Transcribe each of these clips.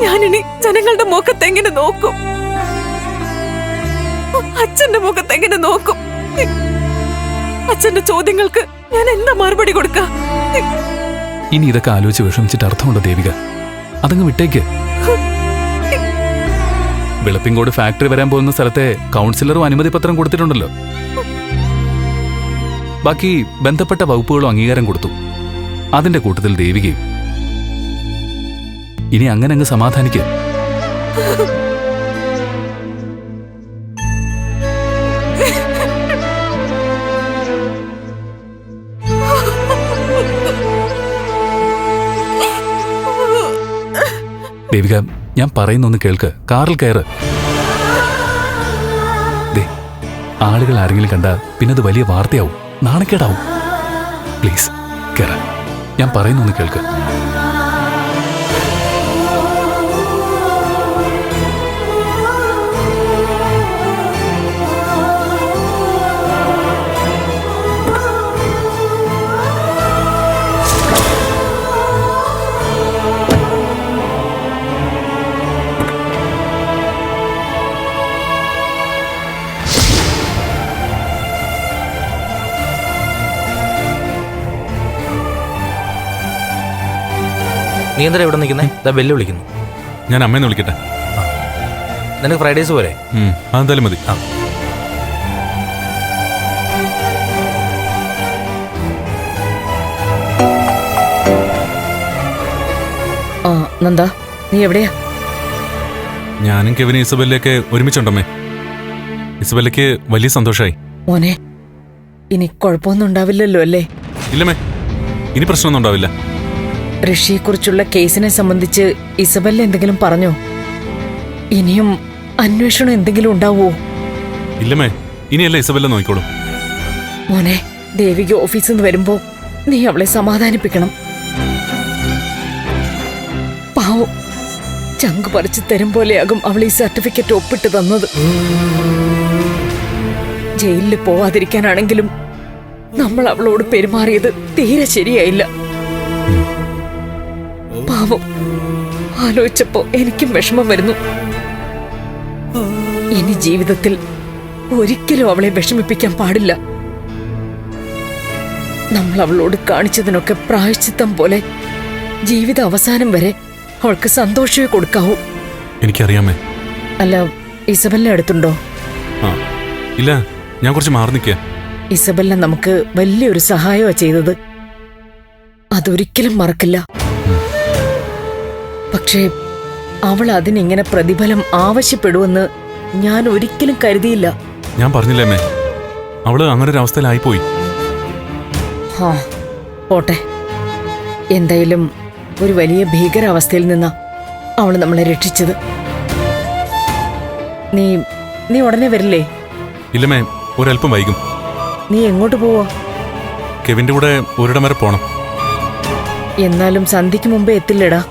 ഞാനിനി ജനങ്ങളുടെ മുഖത്ത് എങ്ങനെ നോക്കും? അച്ഛന്റെ മുഖത്ത് എങ്ങനെ നോക്കും? അച്ഛന്റെ ചോദ്യങ്ങൾക്ക് ഞാൻ എന്താ മറുപടി കൊടുക്ക? ഇനി ഇതൊക്കെ ആലോചിച്ച് വിഷമിച്ചിട്ട് അർത്ഥമുണ്ടോ ദേവിക? അതങ്ങ് വിട്ടേക്ക്. വെളുപ്പിങ്കോട് ഫാക്ടറി വരാൻ പോകുന്ന സ്ഥലത്തെ കൗൺസിലറും അനുമതി പത്രം കൊടുത്തിട്ടുണ്ടല്ലോ. ബാക്കി ബന്ധപ്പെട്ട വകുപ്പുകളും അംഗീകാരം കൊടുത്തു. അതിന്റെ കൂട്ടത്തിൽ ദേവികയും. ഇനി അങ്ങനെ അങ്ങ് സമാധാനിക്കുക. ദേവിക, ഞാൻ പറയുന്നൊന്ന് കേൾക്ക്. കാറിൽ കയറ്. ആളുകൾ ആരെങ്കിലും കണ്ടാ പിന്നെ അത് വലിയ വാർത്തയാവും, നാണക്കേടാവും. പ്ലീസ് കയറ. ഞാൻ പറയുന്നൊന്ന് കേൾക്ക്. നീ എന്താ ഇവിടെ നിൽക്കുന്നേ? ബെല്ല് വിളിക്കുന്നു. ഞാൻ അമ്മേന്ന് വിളിക്കട്ടെ. നിനക്ക് ഫ്രൈഡേസ് പോലെ അതെന്തായാലും മതി. നന്ദ, നീ എവിടെയാ? ഞാനും കെവിനും ഇസബെല്ലയൊക്കെ ഒരുമിച്ചുണ്ടമ്മേ. ഇസബെല്ലയ്ക്ക് വലിയ സന്തോഷമായി. മോനെ, ഇനി കുഴപ്പമൊന്നും ഉണ്ടാവില്ലല്ലോ അല്ലേ? ഇല്ലമ്മേ, ഇനി പ്രശ്നമൊന്നും ഉണ്ടാവില്ല. ഋഷിയെക്കുറിച്ചുള്ള കേസിനെ സംബന്ധിച്ച് ഇസബെല്ല എന്തെങ്കിലും പറഞ്ഞോ? ഇനിയും അന്വേഷണം എന്തെങ്കിലും ഉണ്ടാവോ? ഇല്ലമ്മേ, ഇനിയല്ല ഇസബെല്ല നോക്കിക്കോളും. മോനെ, ദേവിക ഓഫീസിൽ നിന്ന് വരുമ്പോ നീ അവളെ സമാധാനിപ്പിക്കണം. പാവം, ചങ്ക് പറിച്ചു തരും പോലെയാകും അവൾ ഈ സർട്ടിഫിക്കറ്റ് ഒപ്പിട്ട് തന്നത്. ജയിലിൽ പോവാതിരിക്കാനാണെങ്കിലും നമ്മൾ അവളോട് പെരുമാറിയത് തീരെ ശരിയായില്ല. പാവം, ആലോചിച്ചപ്പോ എനിക്കും വിഷമം വരുന്നു. ഇനി ജീവിതത്തിൽ ഒരിക്കലും അവളെ വിഷമിപ്പിക്കാൻ പാടില്ല. നമ്മൾ അവളോട് കാണിച്ചതിനൊക്കെ പ്രായശ്ചിത്തം പോലെ ജീവിത അവസാനം വരെ അവൾക്ക് സന്തോഷമേ കൊടുക്കാവൂ. എനിക്കറിയാമേ. അല്ല, ഇസബെല്ല അടുത്തുണ്ടോ? ഇല്ല, ഞാൻ കുറച്ച് മാറി നിൽക്കുക. ഇസബെല്ല നമുക്ക് വലിയൊരു സഹായമാ ചെയ്തത്. അതൊരിക്കലും മറക്കില്ല. പക്ഷേ അവൾ അതിനിങ്ങനെ പ്രതിഫലം ആവശ്യപ്പെടുമെന്ന് ഞാൻ ഒരിക്കലും കരുതിയില്ല. ഞാൻ പറഞ്ഞില്ലേ, അവള് അങ്ങനെ ഒരു അവസ്ഥയിലായിപ്പോയി. പോട്ടെ, എന്തായാലും ഒരു വലിയ ഭീകരാവസ്ഥയിൽ നിന്നാ അവള് നമ്മളെ രക്ഷിച്ചത്. നീ ഉടനെ വരില്ലേ? ഇല്ലമ്മേ, ഒരല്പം വൈകും. നീ എങ്ങോട്ട് പോവാ? കെവിന്റെ കൂടെ ഒരിടം വരെ പോണം. എന്നാലും സന്ധ്യക്ക് മുമ്പേ എത്തില്ലടാ.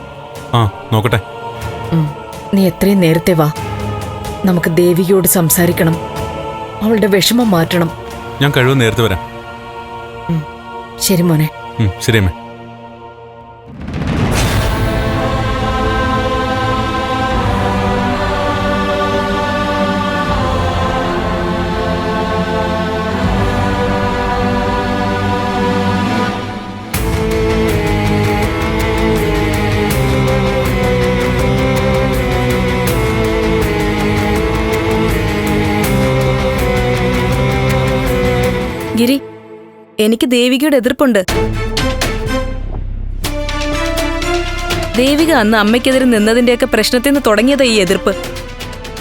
നോക്കട്ടെ. നീ എത്രയും നേരത്തെ വാ. നമുക്ക് ദേവികയോട് സംസാരിക്കണം. അവളുടെ വിഷമം മാറ്റണം. ഞാൻ കഴിവ് നേരത്തെ വരാം. ശരി മോനെ. ശരി അമ്മേ. ഗിരി, എനിക്ക് ദേവികയുടെ എതിർപ്പുണ്ട്. ദേവിക അന്ന് അമ്മയ്ക്കെതിരെ നിന്നതിന്റെയൊക്കെ പ്രശ്നത്തിൽ നിന്ന് തുടങ്ങിയതാ ഈ എതിർപ്പ്.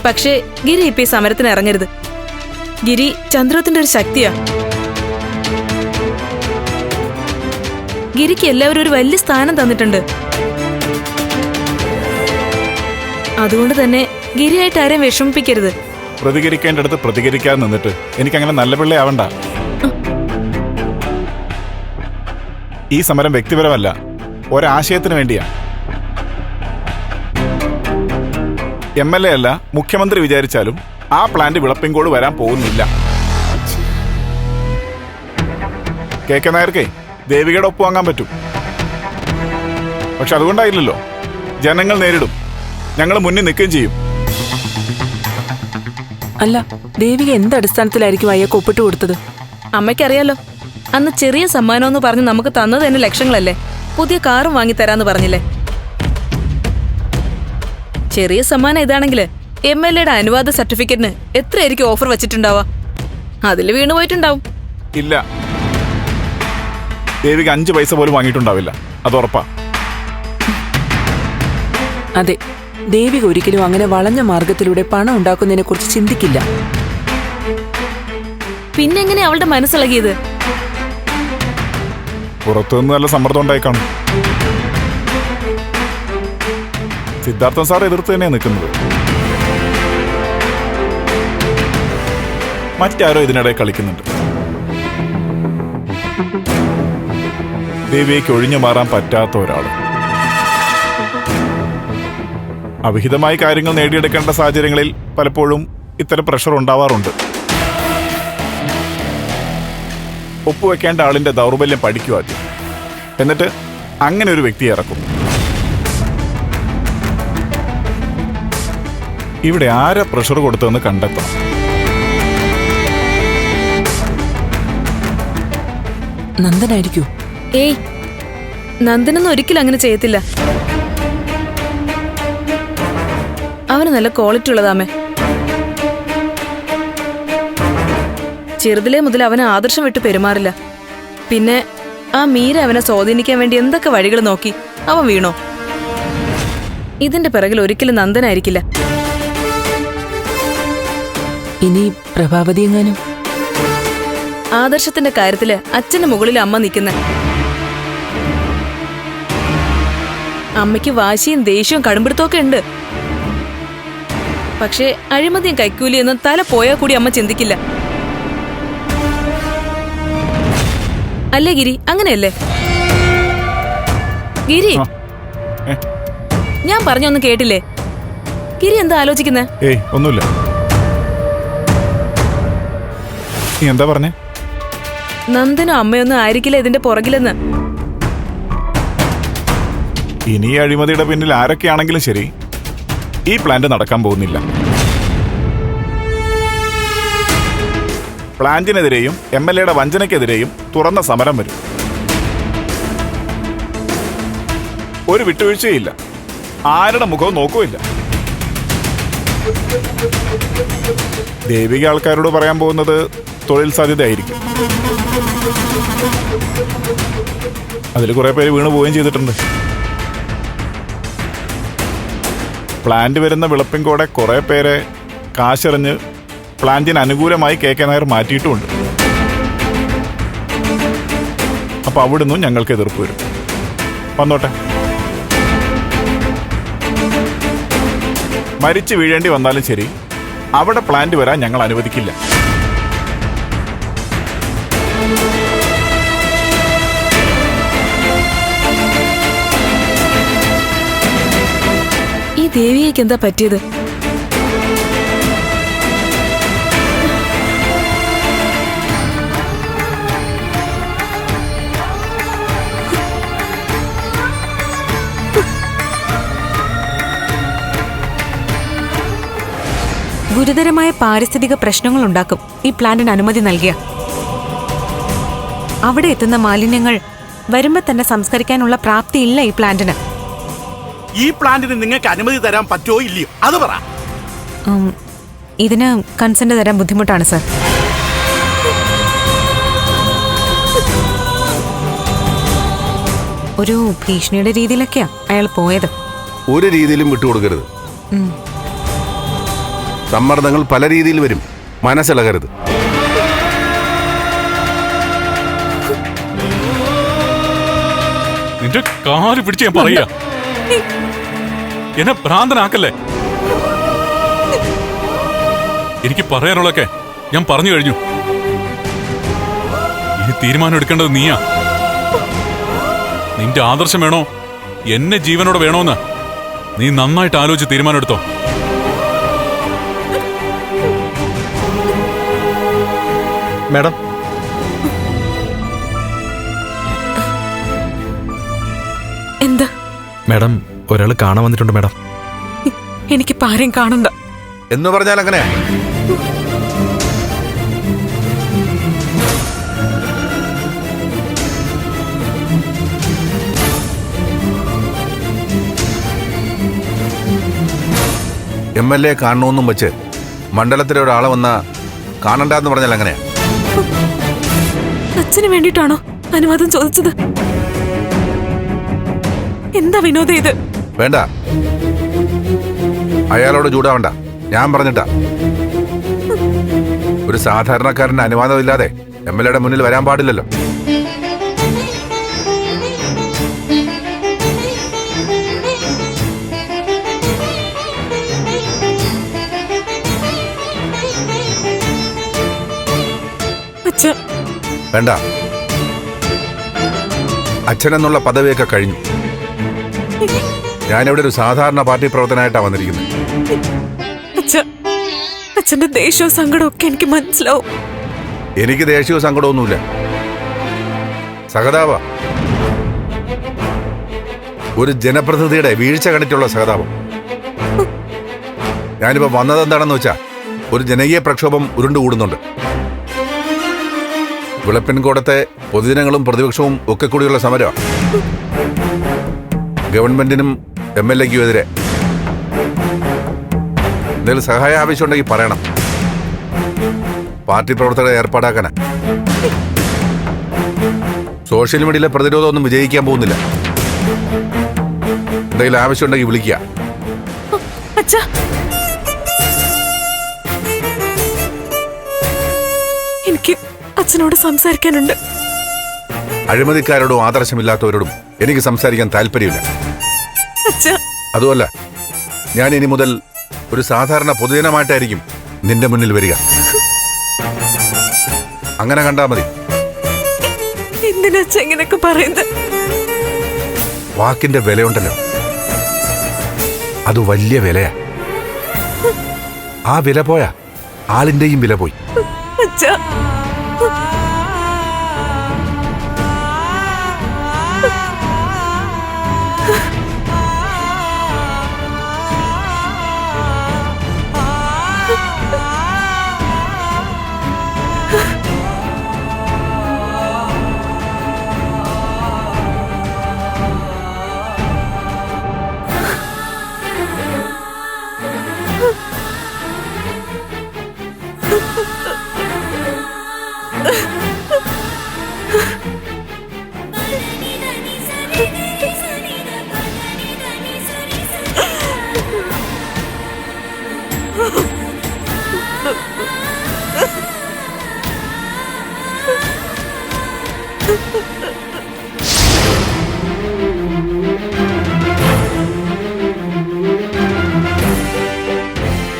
പക്ഷേ ഗിരി ഇപ്പൊ ഈ സമരത്തിന് ഇറങ്ങരുത്. ഗിരി ചന്ദ്രത്തിന്റെ ഒരു ശക്തിയാ. ഗിരിക്ക് എല്ലാവരും ഒരു വലിയ സ്ഥാനം തന്നിട്ടുണ്ട്. അതുകൊണ്ട് തന്നെ ഗിരിയായിട്ട് ആരെയും വിഷമിപ്പിക്കരുത്. പ്രതികരിക്കേണ്ടടുത്ത് പ്രതികരിക്കാതെ നിന്നിട്ട് എനിക്കങ്ങനെ നല്ല പിള്ളയാവണ്ട. ഈ സമരം വ്യക്തിപരമല്ല, ഒരാശയത്തിന് വേണ്ടിയാ. MLA അല്ല മുഖ്യമന്ത്രി വിചാരിച്ചാലും ആ പ്ലാന്റ് വിളപ്പിങ്കോട് വരാൻ പോകുന്നില്ല. KK നായർക്കേ ദേവികയുടെ ഒപ്പ് വാങ്ങാൻ പറ്റും. പക്ഷെ അതുകൊണ്ടായില്ലല്ലോ. ജനങ്ങൾ നേരിടും. ഞങ്ങൾ മുന്നിൽ നിൽക്കുകയും ചെയ്യും. അല്ല, ദേവിക എന്ത് അടിസ്ഥാനത്തിലായിരിക്കും അയ്യക്ക് ഒപ്പിട്ട് കൊടുത്തത്? അമ്മയ്ക്കറിയാലോ, അന്ന് ചെറിയ സമ്മാനമെന്ന് പറഞ്ഞ് നമുക്ക് തന്നത് തന്നെ ലക്ഷങ്ങളല്ലേ. പുതിയ കാറും വാങ്ങിത്തരാന്ന് പറഞ്ഞില്ലേ. ചെറിയ സമ്മാനം ഇതാണെങ്കിൽ MLA-യുടെ അനുവാദ സർട്ടിഫിക്കറ്റിന് എത്രയായിരിക്കും ഓഫർ വെച്ചിട്ടുണ്ടാവാ? അതിൽ വീണു പോയിട്ടുണ്ടാവും. ഇല്ല, ദേവിക 5 പൈസ പോലും വാങ്ങിയിട്ടുണ്ടാവില്ല, അത് ഉറപ്പാ. അതെ, ദേവിക ഒരിക്കലും അങ്ങനെ വളഞ്ഞ മാർഗത്തിലൂടെ പണം ഉണ്ടാക്കുന്നതിനെ കുറിച്ച് ചിന്തിക്കില്ല. പിന്നെങ്ങനെ അവളുടെ മനസ്സിളകിയത്? പുറത്തുനിന്ന് നല്ല സമ്മർദ്ദം ഉണ്ടായി കാണും. സിദ്ധാർത്ഥൻ സാർ എതിർത്ത് തന്നെയാണ് നിൽക്കുന്നത്. മറ്റാരോ ഇതിനിടെ കളിക്കുന്നുണ്ട്. ദേവിയേക്ക് ഒഴിഞ്ഞു മാറാൻ പറ്റാത്ത ഒരാൾ. അവിഹിതമായി കാര്യങ്ങൾ നേടിയെടുക്കേണ്ട സാഹചര്യങ്ങളിൽ പലപ്പോഴും ഇത്തരം പ്രഷർ ഉണ്ടാവാറുണ്ട്. ഒപ്പുവെക്കേണ്ട ആളിന്റെ ദൗർബല്യം പഠിക്കുക ആദ്യം, എന്നിട്ട് അങ്ങനെ ഒരു വ്യക്തിയെ ഇറക്കും. ഇവിടെ ആരാ പ്രഷർ കൊടുത്തതെന്ന് കണ്ടെത്തണം. നന്ദനായിരിക്കൂ? ഏയ്, നന്ദനൊന്നും ഒരിക്കലും അങ്ങനെ ചെയ്യത്തില്ല. അവന് നല്ല ക്വാളിറ്റി ഉള്ളതാമേ. ചെറുതിലേ മുതൽ അവന് ആദർശം വിട്ട് പെരുമാറില്ല. പിന്നെ ആ മീര അവനെ സ്വാധീനിക്കാൻ വേണ്ടി എന്തൊക്കെ വഴികൾ നോക്കി, അവൻ വീണോ? ഇതിന്റെ പിറകിൽ ഒരിക്കലും നന്ദനായിരിക്കില്ല. ഇനി പ്രഭാവതി എങ്ങാനും? ആദർശത്തിന്റെ കാര്യത്തില് അച്ഛന്റെ മുകളിൽ അമ്മ നിൽക്കുന്ന. അമ്മയ്ക്ക് വാശിയും ദേഷ്യവും കടുംപിടുത്തമൊക്കെ ഉണ്ട്. പക്ഷേ അഴിമതിയും കൈക്കൂലിയെന്ന് തല പോയാൽ കൂടി അമ്മ ചിന്തിക്കില്ല. അല്ലേ ഗിരി? അങ്ങനെയല്ലേ ഗിരി? ഞാൻ പറഞ്ഞൊന്നും കേട്ടില്ലേ? ഗിരി എന്താ ആലോചിക്കുന്നേ? ഏയ്, ഒന്നുമില്ല. നീ എന്താ പറഞ്ഞേ? നന്ദനും അമ്മയൊന്നും ആയിരിക്കില്ല ഇതിന്റെ പുറകിലെന്ന്. ഇനി ഈ അഴിമതിയുടെ പിന്നിൽ ആരൊക്കെയാണെങ്കിലും ശരി, ഈ പ്ലാന്റ് നടക്കാൻ പോകുന്നില്ല. പ്ലാന്റിനെതിരെയും MLA-യുടെ വഞ്ചനയ്ക്കെതിരെയും തുറന്ന സമരം വരും. ഒരു വിട്ടുവീഴ്ചയില്ല, ആരുടെ മുഖവും നോക്കുകയില്ല. ദേവിക ആൾക്കാരോട് പറയാൻ പോകുന്നത് തൊഴിൽ സാധ്യതയായിരിക്കും. അതിൽ കുറെ പേര് വീണു പോവുകയും ചെയ്തിട്ടുണ്ട്. പ്ലാന്റ് വരുന്ന വിളപ്പിൻകോടെ കുറെ പേരെ കാശെറിഞ്ഞ് പ്ലാന്റിന് അനുകൂലമായി KK നായർ മാറ്റിയിട്ടുമുണ്ട്. അപ്പൊ അവിടുന്ന് ഞങ്ങൾക്ക് എതിർപ്പ് വരും. വന്നോട്ടെ. മരിച്ചു വീഴേണ്ടി വന്നാലും ശരി, അവിടെ പ്ലാന്റ് വരാൻ ഞങ്ങൾ അനുവദിക്കില്ല. ഈ ദേവിയേക്ക് എന്താ പറ്റിയത്? ഗുരുതരമായ പാരിസ്ഥിതിക പ്രശ്നങ്ങൾ ഉണ്ടാക്കും ഈ പ്ലാന്റിന് അനുമതി നൽകിയ. അവിടെ എത്തുന്ന മാലിന്യങ്ങൾ വരുമ്പോ തന്നെ സംസ്കരിക്കാനുള്ള പ്രാപ്തിയില്ല ഈ പ്ലാന്റിന്. ഈ പ്ലാന്റിന് നിങ്ങൾക്ക് അനുമതി തരാൻ പറ്റുമോ ഇല്ലയോ അത് പറ. ഇതിന് കൺസെന്റ് തരാൻ ബുദ്ധിമുട്ടാണ് സർ. ഒരു ഭീഷണിയുടെ രീതിയിലൊക്കെയാ അയാൾ പോയത്. ഒരു രീതിയിലും വിട്ടുകൊടുക്കരുത്. സമ്മർദ്ദങ്ങൾ പല രീതിയിൽ വരും, മനസ്സിളകരുത്. നിന്റെ കാല് പിടിച്ച് ഞാൻ പറയാ, എന്നെ ഭ്രാന്തനാക്കല്ലേ. എനിക്ക് പറയാനുള്ളൊക്കെ ഞാൻ പറഞ്ഞു കഴിഞ്ഞു. ഇനി തീരുമാനം എടുക്കേണ്ടത് നീയാ. നിന്റെ ആദർശം വേണോ, എന്നെ ജീവനോടെ വേണോന്ന് നീ നന്നായിട്ട് ആലോചിച്ച് തീരുമാനം എടുത്തോ. മാഡം, എന്താ മാഡം, ഒരാൾ കാണാൻ വന്നിട്ടുണ്ട് മാഡം. എനിക്കിപ്പോ ആരെയും കാണണ്ട. എന്ന് പറഞ്ഞാൽ അങ്ങനെ MLA കാണണമെന്നും വെച്ച് മണ്ഡലത്തിലെ ഒരാളെ വന്ന കാണണ്ടെന്ന് പറഞ്ഞാൽ അങ്ങനെയാ. അച്ഛന് വേണ്ടിട്ടാണോ അനുവാദം ചോദിച്ചത്? എന്താ വിനോദ ഇത്? വേണ്ട, അയാളോട് ചൂടാവണ്ട. ഞാൻ പറഞ്ഞിട്ടാ, ഒരു സാധാരണക്കാരന് അനുവാദമില്ലാതെ MLAയുടെ മുന്നിൽ വരാൻ പാടില്ലല്ലോ. അച്ഛ, വേണ്ട, അച്ഛനെന്നുള്ള പദവിയൊക്കെ കഴിഞ്ഞു. ഞാനിവിടെ ഒരു സാധാരണ പാർട്ടി പ്രവർത്തനമായിട്ടാണ് വന്നിരിക്കുന്നത്. അച്ഛ, അച്ഛന്റെ ദേഷ്യവും സങ്കടവും ഒക്കെ എനിക്ക് മനസ്സിലാവും. എനിക്ക് ദേഷ്യവും സങ്കടമൊന്നുമില്ല. സഹതാപ, ഒരു ജനപ്രതിനിധിയുടെ വീഴ്ച കണ്ടിട്ടുള്ള സഹതാപം. ഞാനിപ്പോ വന്നതെന്താണെന്ന് വെച്ചാ, ഒരു ജനകീയ പ്രക്ഷോഭം ഉരുണ്ടുകൂടുന്നുണ്ട്. വിളപ്പിൻകോടത്തെ പൊതുജനങ്ങളും പ്രതിപക്ഷവും ഒക്കെ കൂടിയുള്ള സമരമാണ്. ഗവൺമെന്റിനും MLAയ്ക്കും എതിരെ. എന്തെങ്കിലും സഹായം ആവശ്യമുണ്ടെങ്കിൽ പറയണം. പാർട്ടി പ്രവർത്തകരെ ഏർപ്പാടാക്കാനാ. സോഷ്യൽ മീഡിയയിലെ പ്രതിരോധമൊന്നും വിജയിക്കാൻ പോകുന്നില്ല. എന്തെങ്കിലും ആവശ്യമുണ്ടെങ്കിൽ വിളിക്കുക. അച്ഛാ, എനിക്ക് അച്ഛനോട് സംസാരിക്കാനുണ്ട്. അഴിമതിക്കാരോടും ആദർശമില്ലാത്തവരോടും എനിക്ക് സംസാരിക്കാൻ താല്പര്യമില്ല. അച്ഛാ, അതുമല്ല, ഞാൻ ഇനി മുതൽ ഒരു സാധാരണ പൊതുജനമായിട്ടായിരിക്കും നിന്റെ മുന്നിൽ വരിക. അങ്ങനെ കണ്ടാ മതി. എന്തിനാ അച്ഛാ ഇങ്ങനെയൊക്കെ പറയുന്നത്? വാക്കിന്റെ വിലയുണ്ടല്ലോ, അത് വലിയ വിലയാ. ആ വില പോയാ ആളിന്റെയും വില പോയി. അച്ഛാ,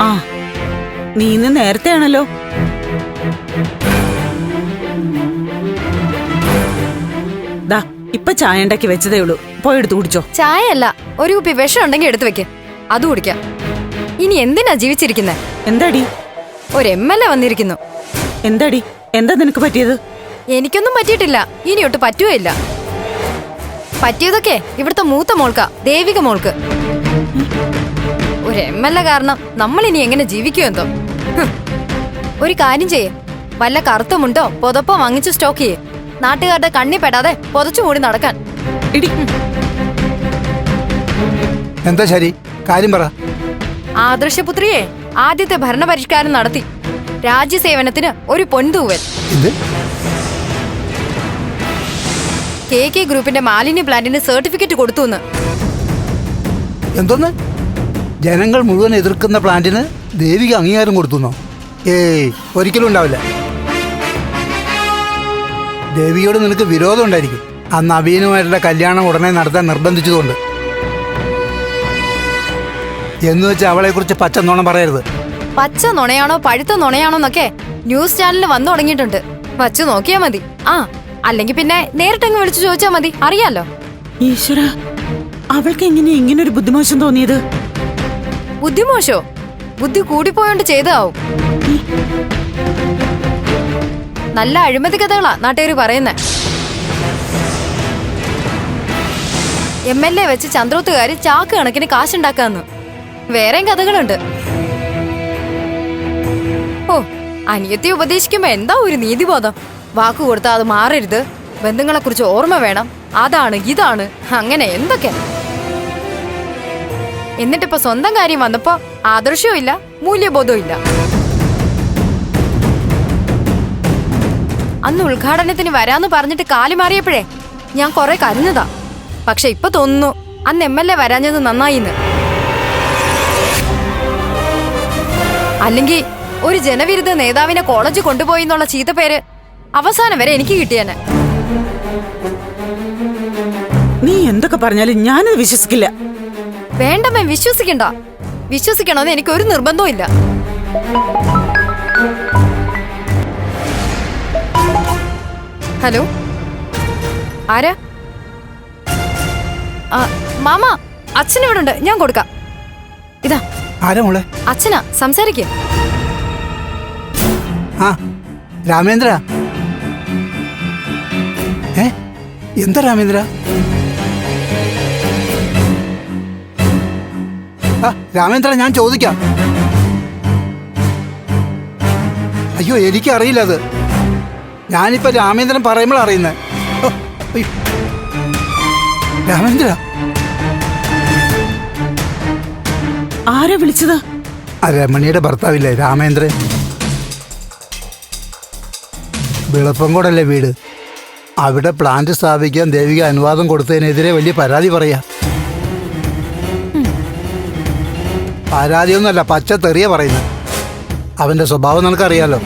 ആ, നീ ഇന്ന് നേരത്തെയാണല്ലോ. ദാ ഇപ്പൊ ചായ ഉണ്ടാക്കി വെച്ചതേ ഉള്ളൂ. പോയെടുത്ത് കുടിച്ചോ. ചായ അല്ല, ഒരു കുപ്പി വിഷം ഉണ്ടെങ്കിൽ എടുത്തു വെക്ക്, അത് കുടിക്കാം. ഇനി എന്തിനാ ജീവിച്ചിരിക്കുന്നെ? എന്താടി? ഒരു MLA വന്നിരിക്കുന്നു. എന്താടി, എന്താ നിനക്ക് പറ്റിയത്? എനിക്കൊന്നും പറ്റിയിട്ടില്ല, ഇനിയൊട്ട് പറ്റുകയില്ല. പറ്റിയതൊക്കെ ഇവിടുത്തെ മൂത്ത മോൾക്കാ, ദേവിക മോൾക്ക്. ഒരു MLA കാരണം നമ്മൾ ഇനി എങ്ങനെ ജീവിക്കൂ എന്തോ. ഒരു കാര്യം ചെയ്യേ, വല്ല കറുത്തമുണ്ടോ പുതപ്പോ വാങ്ങിച്ച് സ്റ്റോക്ക് ചെയ്യേ. നാട്ടുകാരുടെ കണ്ണി പെടാതെ പുതച്ചു മൂടി നടക്കാൻ. എന്താ ശരി, കാര്യം പറ. ആദർശപുത്രിയെ ആദ്യത്തെ ഭരണപരിഷ്കാരം നടത്തി. രാജ്യസേവനത്തിന് ഒരു പൊൻതൂവൽ. KK ഗ്രൂപ്പിന്റെ മാലിന്യ പ്ലാന്റിന് സർട്ടിഫിക്കറ്റ് കൊടുത്തു. എന്തോന്ന്? ജനങ്ങൾ മുഴുവൻ എതിർക്കുന്ന പ്ലാന്റിന് ദേവിക അംഗീകാരം കൊടുത്തുന്നോ? ഏയ്, ഒരിക്കലും ഉണ്ടാവില്ല. ദേവിയോട് നിനക്ക് വിരോധം ഉണ്ടായിരിക്കും. ആ നവീനുമായിട്ടുള്ള കല്യാണം ഉടനെ നടത്താൻ നിർബന്ധിച്ചതുകൊണ്ട്. എന്ന് വെച്ച് അവളെ കുറിച്ച് പച്ച നുണ പറയരുത്. പച്ച നുണയാണോ പഴുത്ത നുണയാണോ എന്നൊക്കെ ന്യൂസ് ചാനലിൽ വന്നു തുടങ്ങിയിട്ടുണ്ട്. വച്ചു നോക്കിയാ മതി. ആ, അല്ലെങ്കിൽ പിന്നെ നേരിട്ടങ്ങ് വിളിച്ചു ചോദിച്ചാ മതി, അറിയാലോ. ഈശ്വര, അവൾക്ക് എങ്ങനെ ഇങ്ങനൊരു ബുദ്ധിമോശം തോന്നിയത്? ബുദ്ധിമോശോ? ബുദ്ധി കൂടിപ്പോയോണ്ട് ചെയ്തതാവും. നല്ല അഴിമതി കഥകളാ നാട്ടുകാര് പറയുന്നേ. MLA വെച്ച് ചന്ദ്രോത്തുകാര് ചാക്ക് കണക്കിന് കാശുണ്ടാക്കാന്ന്. വേറെയും കഥകളുണ്ട്. ഓ, അനിയത്തെ ഉപദേശിക്കുമ്പോ എന്താ ഒരു നീതിബോധം. വാക്കു കൊടുത്താൽ അത് മാറരുത്, ബന്ധങ്ങളെ കുറിച്ച് ഓർമ്മ വേണം, അതാണ് ഇതാണ് അങ്ങനെ എന്തൊക്കെ. എന്നിട്ടിപ്പോ സ്വന്തം കാര്യം വന്നപ്പോ ആദർശവും ഇല്ല, മൂല്യബോധവും ഇല്ല. അന്ന് ഉദ്ഘാടനത്തിന് വരാന്ന് പറഞ്ഞിട്ട് കാലു മാറിയപ്പോഴേ ഞാൻ കുറെ കരഞ്ഞതാ. പക്ഷെ ഇപ്പൊ തോന്നുന്നു അന്ന് MLA വരാഞ്ഞത് നന്നായിന്ന്. അല്ലെങ്കിൽ ഒരു ജനവിരുദ്ധ നേതാവിനെ കോളേജ് കൊണ്ടുപോയി എന്നുള്ള ചീത്തപ്പേര് അവസാനം വരെ എനിക്ക് കിട്ടിയേനെ. നീ എന്തൊക്കെ പറഞ്ഞാലും ഞാനത് വിശ്വസിക്കില്ല. വേണ്ടമ്മേ, വിശ്വസിക്കണ്ട. വിശ്വസിക്കണമെന്ന് എനിക്ക് ഒരു നിർബന്ധവും ഇല്ല. ഹലോ, ആരാ? മാമ, അച്ഛൻ ഇവിടെ ഉണ്ട്, ഞാൻ കൊടുക്കാം. ഇതാ. ആരാ മോളെ? അച്ഛനാ, സംസാരിക്കേ. ആ, രാമേന്ദ്ര. എന്താ രാമേന്ദ്ര? രാമേന്ദ്ര, ഞാൻ ചോദിക്കാം. അയ്യോ, എനിക്കറിയില്ല അത്. ഞാനിപ്പോ രാമേന്ദ്രൻ പറയുമ്പോൾ അറിയുന്നത്. രാമേന്ദ്ര, ആരാ വിളിച്ചത്? രമണിയുടെ ഭർത്താവില്ലേ രാമേന്ദ്രൻ? വിളപ്പംകോടല്ലേ വീട്. അവിടെ പ്ലാന്റ് സ്ഥാപിക്കാൻ ദേവിക അനുവാദം കൊടുത്തതിനെതിരെ വലിയ പരാതി പറയാ. പരാതിയൊന്നുമല്ല, പച്ച തെറിയ പറയുന്നത്. അവന്റെ സ്വഭാവം നിനക്കറിയാലോ.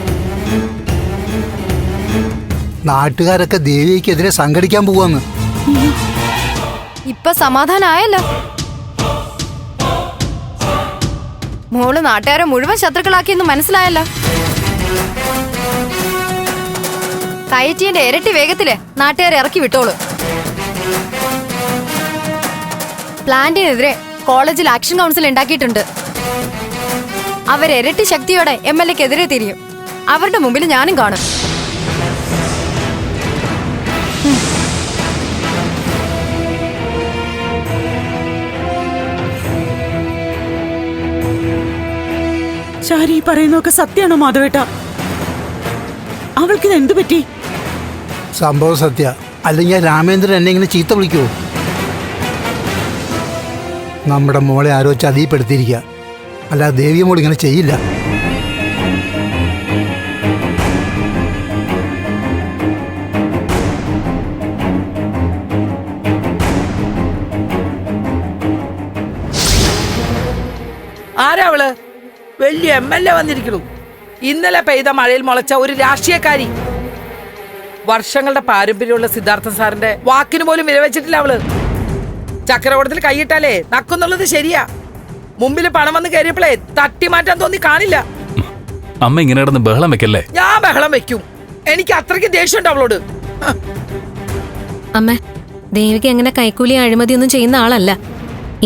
നാട്ടുകാരൊക്കെ ദേവികയ്ക്കെതിരെ സംഘടിക്കാൻ പോവാന്ന്. ഇപ്പൊ സമാധാനായല്ലോ. മോള് നാട്ടുകാരെ മുഴുവൻ ശത്രുക്കളാക്കിയെന്ന് മനസ്സിലായല്ലോ. കയറ്റിന്റെ ഇരട്ടി വേഗത്തില് നാട്ടുകാരെ ഇറക്കി വിട്ടോളൂ. പ്ലാന്റിനെതിരെ കോളേജിൽ ആക്ഷൻ കൗൺസിൽ ഉണ്ടാക്കിയിട്ടുണ്ട്. അവരിരട്ടി ശക്തിയോടെ MLAക്കെതിരെ തിരിയും. അവരുടെ മുമ്പിൽ ഞാനും കാണും. ശാരി പറയുന്നതൊക്കെ സത്യാണോ മാധവേട്ട? അവൾക്കിത് എന്തു പറ്റി? സംഭവം സത്യ. അല്ലെങ്കിൽ രാമേന്ദ്രൻ എന്നെ ഇങ്ങനെ ചീത്ത വിളിക്കുവോ? നമ്മുടെ മോളെ ആരോ ചതിപ്പെടുത്തിയിരിക്കുക. അല്ല, ദേവിയ മോൾ ഇങ്ങനെ ചെയ്യില്ല. ആരാ അവള്? വലിയ MLA വന്നിരിക്കുന്നു. ഇന്നലെ പെയ്ത മഴയിൽ മുളച്ച ഒരു രാഷ്ട്രീയക്കാരി. വർഷങ്ങളുടെ പാരമ്പര്യമുള്ള സിദ്ധാർത്ഥൻ സാറിന്റെ വാക്കിന് പോലും വിലവെച്ചിട്ടില്ല അവള്. ചക്രവടത്തിൽ കൈയിട്ടാലേ നക്കുന്നുള്ളത് ശരിയാ. മുമ്പിൽ പണം വന്ന് കയറിയപ്പോഴേ തട്ടി മാറ്റാൻ തോന്നി കാണില്ല. അമ്മ ഇങ്ങനെ കിടന്ന് ബഹളം വെക്കല്ലേ? ഞാൻ ബഹളം വെക്കും. എനിക്ക് അത്രയ്ക്ക് ദേഷ്യമുണ്ട് അവളോട്. അമ്മ, ദേവിക അങ്ങനെ കൈക്കൂലി അഴിമതിയൊന്നും ചെയ്യുന്ന ആളല്ല.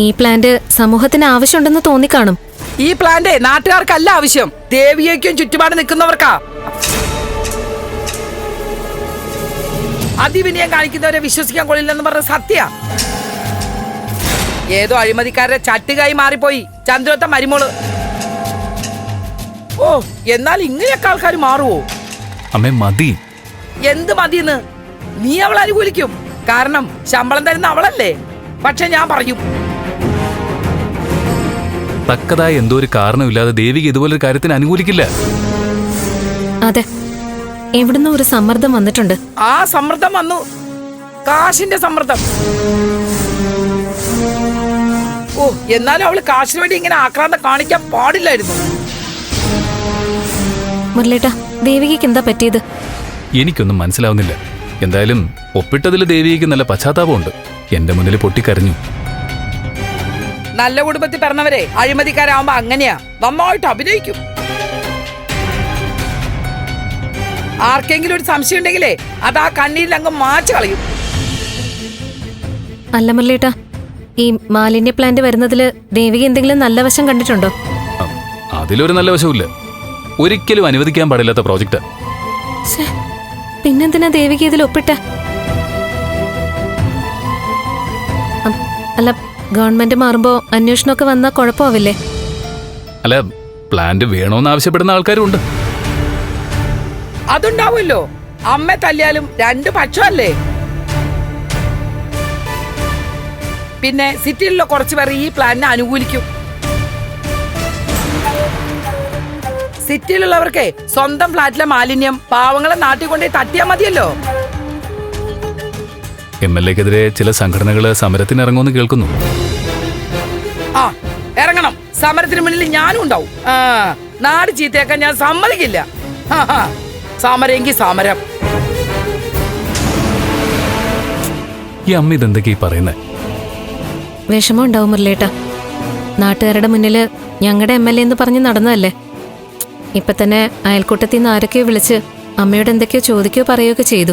ഈ പ്ലാന്റ് സമൂഹത്തിന് ആവശ്യമുണ്ടെന്ന് തോന്നിക്കാണും. ഈ പ്ലാന്റ് നാട്ടുകാർക്കല്ല ആവശ്യം, ദേവിയേക്കും ചുറ്റുപാട് നിൽക്കുന്നവർക്കാ. അതിവിനയം കാണിക്കുന്നവരെ വിശ്വസിക്കാൻ കൊള്ളില്ലെന്ന് പറഞ്ഞ സത്യ. ഏതോ അഴിമതിക്കാരുടെ ചട്ടുകായി മാറിപ്പോയി ചന്ദ്രത്തെ മരുമോള്. ഓ, എന്നാൽ ഇങ്ങനെയൊക്കെ ആൾക്കാർ മാറുവോ? അമ്മേ, മതി. എന്ത് മതിയെന്ന്? നീ അവളെ അനുകൂലിക്കും, കാരണം ശമ്പളം തരുന്ന അവളല്ലേ. പക്ഷെ ഞാൻ പറയും, തക്കതായ എന്തോ ഒരു കാരണമില്ലാതെ ദേവിക ഇതുപോലൊരു കാര്യത്തിന് അനുകൂലിക്കില്ല. അതെ, എവിടുന്ന് ഒരു സമ്മർദ്ദം വന്നിട്ടുണ്ട്. ആ സമ്മർദ്ദം വന്നു, കാശിന്റെ സമ്മർദ്ദം. ഓ, എന്നാലും അവള് കാശിന് വേണ്ടി ഇങ്ങനെ ആക്രാന്തം കാണിക്കാൻ പാടില്ലായിരുന്നു. മുരളേട്ടാ, ദേവികയ്ക്ക് എന്താ പറ്റിയത്? എനിക്കൊന്നും മനസ്സിലാവുന്നില്ല. എന്തായാലും ഒപ്പിട്ടതിൽ ദേവികയ്ക്ക് നല്ല പശ്ചാത്താപമുണ്ട്. എന്റെ മുന്നിൽ പൊട്ടിക്കരഞ്ഞു. നല്ല കുടുംബത്തിൽ പിറന്നവരെ അഴിമതിക്കാരാവുമ്പോ അങ്ങനെയാ, നന്നായിട്ട് അഭിനയിക്കും. ആർക്കെങ്കിലും ഒരു സംശയം ഉണ്ടെങ്കിലേ അത് ആ കണ്ണീരിൽ അങ്ങ് മാച്ചു കളയും. അല്ല മുരളേട്ടാ, ഈ മാലിന്യ പ്ലാന്റ് വരുന്നതില് ദേവിക എന്തെങ്കിലും നല്ല വശം കണ്ടിട്ടുണ്ടോ? അതിലൊരു നല്ല വശമില്ല. ഒരിക്കലും അനുവദിക്കാൻ പാടില്ലാത്ത പ്രോജക്റ്റ്. പിന്നെന്തിനാ ദേവിക ഇതിൽ ഒപ്പിട്ട? അല്ല, ഗവൺമെന്റ് മാറുമ്പോ അന്വേഷണമൊക്കെ വന്നാ കുഴപ്പമാവില്ലേ? അല്ല, പ്ലാന്റ് വേണോന്ന് ആവശ്യപ്പെടുന്ന ആൾക്കാരും ഉണ്ട്. അതുണ്ടാവുമല്ലോ. അമ്മ തല്ലിയാലും രണ്ടു പക്ഷമല്ലേ. പിന്നെ സിറ്റിയിലുള്ള കുറച്ചു പേർ ഈ പ്ലാനിനെ അനുകൂലിക്കും. സിറ്റിയിലുള്ളവർക്ക് സ്വന്തം ഫ്ലാറ്റിലെ മാലിന്യം പാവങ്ങളെ നാട്ടിൽ കൊണ്ടേ തട്ടിയാ മതിയല്ലോ. MLA-ക്കെതിരെ ചില സംഘടനകള് സമരത്തിനിറങ്ങുമെന്ന് കേൾക്കുന്നു. ആ, ഇറങ്ങണം. സമരത്തിന് മുന്നിൽ ഞാനും ഉണ്ടാവും. നാട് ചീത്തയാക്കാൻ ഞാൻ സമ്മതിക്കില്ല. സമരെങ്കിൽ സമരം. ഈ അമ്മ ഇതെന്തൊക്കെയാ പറയുന്നേ? വിഷമം ഉണ്ടാവും മുരളേട്ടാ. നാട്ടുകാരുടെ മുന്നില് ഞങ്ങളുടെ MLA എന്ന് പറഞ്ഞ് നടന്നതല്ലേ. ഇപ്പൊ തന്നെ അയൽക്കൂട്ടത്തിൽ നിന്ന് ആരൊക്കെയോ വിളിച്ച് അമ്മയോട് എന്തൊക്കെയോ ചോദിക്കുകയോ പറയുകയൊക്കെ ചെയ്തു.